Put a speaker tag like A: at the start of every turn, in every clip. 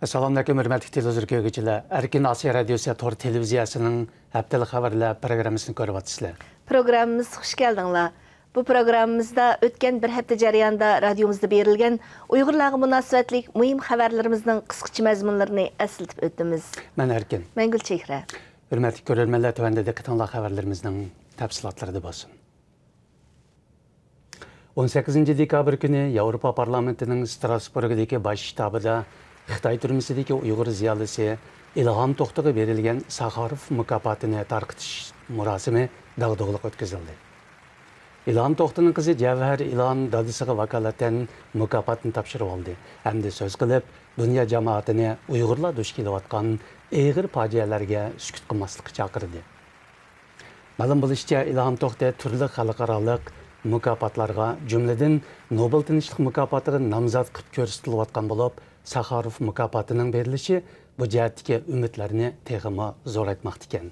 A: Assalamualaikum hörmətli televizor görgüçülər. Erkin Asiya Radiosu Tor televiziyasının həftəlik xəbərlər proqramını görüb atsızlar.
B: Programımız hoş geldinler. Bu programımızda ötken bir hafta jarayonida radiomuzda berilgan Uyg'urlarga munosabatlik muhim xabarlarimizning qisqacha mazmunlarini eslatib o'tamiz.
A: Men Erkin.
B: Men Gulchehra.
A: Hörmətli görürmenler, tövəndə diqqətinizə xəbərlərimizin təfsilatları bolsun. 18 dekabr günü Avropa Parlamentinin Strasburg'dagi baş shtabida Xitoy turmisidagi Uyg'ur ziyolisi İlham To'xtaga berilgan Sakharov mukofotini tarqitish murosimi dag'dug'liq o'tkazildi. İlham To'xtaning qizi Javhar İlham dadisiga vakolatan mukofotni topshirib oldi. Hamda so'z qilib, dunyo jamoatini Uyg'urlar duch kelayotgan og'ir fojialarga sukut qilmaslikka chaqirdi. Ma'lum bo'lishicha, İlham To'xta turli xalqaro mukofotlarga, jumladan Nobel tinchlik mukofotiga nomzod qilib ko'rsatilayotgan bo'lib, Sakharov mukofotining berilishi bu jihatdagi umidlarni texmi zo'raytmoqda ekan.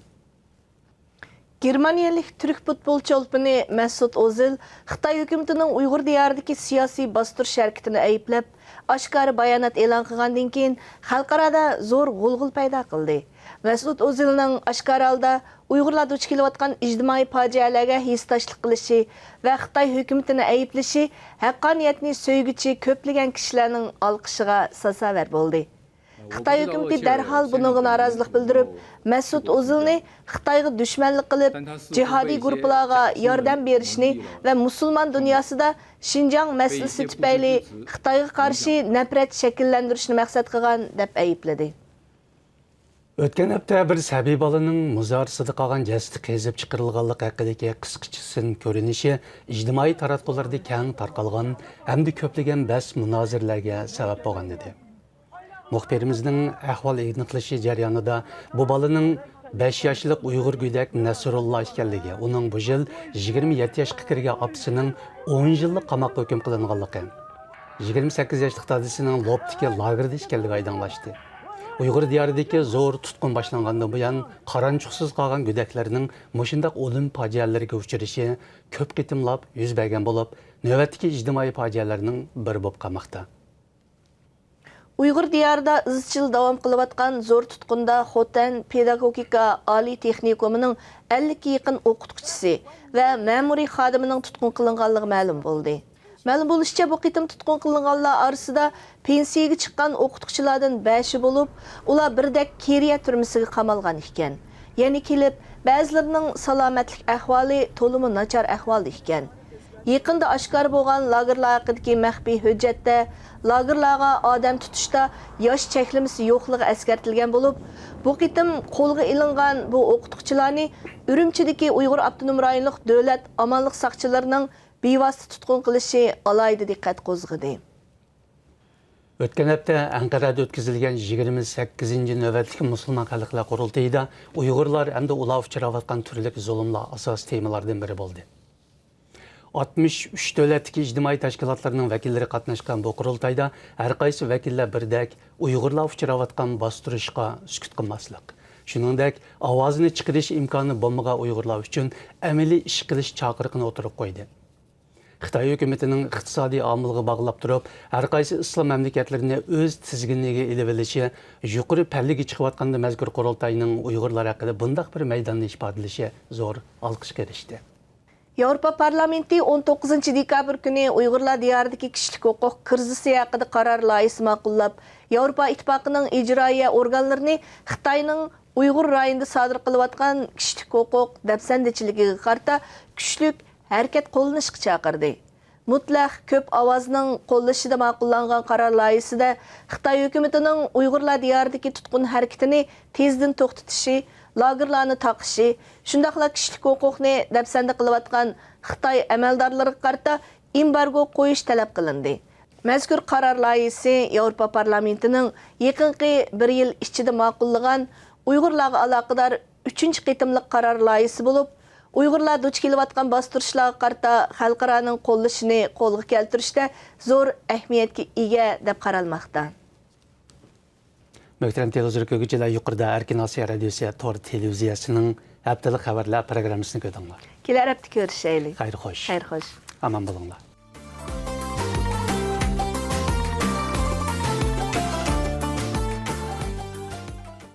B: Germaniyalik Türk futbolchi olpini Mesut Ozil Xitoy hukumatining Uyg'ur diyoridagi siyosiy bostirish harakatini ayblab, oshkora bayonot e'lon qilgandan keyin xalqarada zo'r g'ulg'ul paydo qildi. Mesut Ozilning oshkora holda Uyg'urlar duch kelayotgan ijtimoiy fojialarga hissdoshlik qilishi va Xitoy hukumatini ayblashi haqqoniyatni so'yguchi ko'plagan kishilarning olqishiga sasovar bo'ldi. Xitoy hukumati darhol bunga norozilik bildirib, Mesut Ozilni Xitoyga dushmanlik qilib, jihodiy guruhlarga yordam berishni va musulmon dunyosida Xinjiang masalasi tufayli Xitoyga qarshi nafrat shakllantirishni maqsad qilgan deb aybladi.
A: O'tgan hafta bir sabiy bolaning muzorasida qolgan jasadi qezib chiqarilganligi haqidagi qisqachasin ko'rinishi ijtimoiy taratqularda keng tarqalgan hamda ko'plagan bas munozirlarga sabab bo'lgan edi. Muxbirimizning ahvol aniqlashi jarayonida bu bolaning 5 yoshlik Uyg'ur go'dak Nasrulloh ekanligi, uning bu yil 27 yoshga kirgan opasining 10 yillik qamoqqa hukm qilinganligi, 28 yoshlik dadisining Lobdagi lagerda ekanligi aydinlashdi. Uyg'ur diyoridagi zo'r tutqun boshlangandan buyon qaranchuqsiz qolgan go'daklarning mushundaq o'lim fojialariga uchrashi ko'p qitimlab yuz bergan bo'lib, navbatdagi ijtimoiy fojialarning biri bo'lib qolmoqda.
B: Uyg'ur diyorida izchil davom qilayotgan zo'r tutqunda Xotan pedagogika oliy texnikumining 50 ga yaqin o'qituvchisi va ma'muriy xodimining tutqun qilinganligi ma'lum bo'ldi. Ma'lum bo'lishicha, bu qitim tutqun qilinganlar orasida pensiyaga chiqqan o'qituvchilardan 5 bo'lib, ular birdak Keriya turmasiga qamalgan ekan. Ya'ni kelib, ba'zilarining salomatlik ahvoli to'limi nachar ahvolda ekan. Yaqinda oshkor bo'lgan lagerlar haqidagi maxfiy hujjatda lagerlarga odam tutishda yosh cheklimasi yo'qligi eskartilgan bo'lib, bu qitim qo'lga ilingan bu o'qituvchilarni Urumchidagi Uyg'ur avtonom rayonlik davlat amonlik saqchilarining bevosita tutqun qilishi alohida diqqat qo'zg'adi.
A: O'tgan hafta Anqarada o'tkazilgan 28-ci navbatlik musulmon xalqlar qurultayida Uyg'urlar hamda ular uchrayotgan turli zulmlar asosiy temalardan biri bo'ldi. 63 davlatdagi ijtimoiy tashkilotlarning vakillari qatnashgan bu qurultayda har qaysi vakillar birdak Uyg'urlar uchrayotgan bostirishga sukut qilmaslik, shuningdek ovozini chiqarish imkoni bo'lmagan Uyg'urlar uchun amaliy ish qilish chaqiriqini o'tirib qo'ydi. Xitoy hukumatining iqtisodiy omilga bog'lab turib, har qaysi islom mamlakatlarini o'z tizginiga ilib olishi, yuqori pallaga chiqayotganda mazkur qurultayning Uyg'urlar haqida bunday bir maydonni ifodalashi zo'r olqishga erishdi.
B: Avropa Parlamenti 19 dekabr kuni Uyg'urlar diyoridagi kishilik huquq krizisi haqida qaror loyihasi ma'qullab, Avropa Ittifoqining ijroiya organlarini Xitoyning Uyg'ur rayonida sodir qilayotgan kishilik huquq dafsandichiligiga qarata kuchlik harakat qo'llanishga chaqirdi. Mutlaq ko'p ovozning qo'llashida ma'qullangan qaror loyihasida Xitoy hukumatining Uyg'urlar diyoridagi tutqun harakatini tezdan to'xtatishi, lagerlarni taqishi, shundaqla kishilik huquqni dafsanda qilayotgan Xitoy amaldorlariga qarata embargo qo'yish talab qilindi. Mazkur qaror loyihasi Avropa Parlamentining yaqinqi 1 yil ichida ma'qullagan Uyg'urlarga aloqador 3-qitimlik qaror loyihasi bo'lib, Uyg'urlar duch kelayotgan bostirishlarga qarata xalqaroning qo'llashini qo'lga keltirishda zo'r ahamiyatga ega deb qaralmoqda.
A: Muhtaram televizor ko'rguvchilar, yuqorida Erkin Asiya Radiosi Tor televiziyasining haftalik xabarlar programmasini ko'rdinglar.
B: Kelar hafta ko'rishaylik.
A: Xayr xo'sh.
B: Xayr xo'sh.
A: Aman bo'linglar.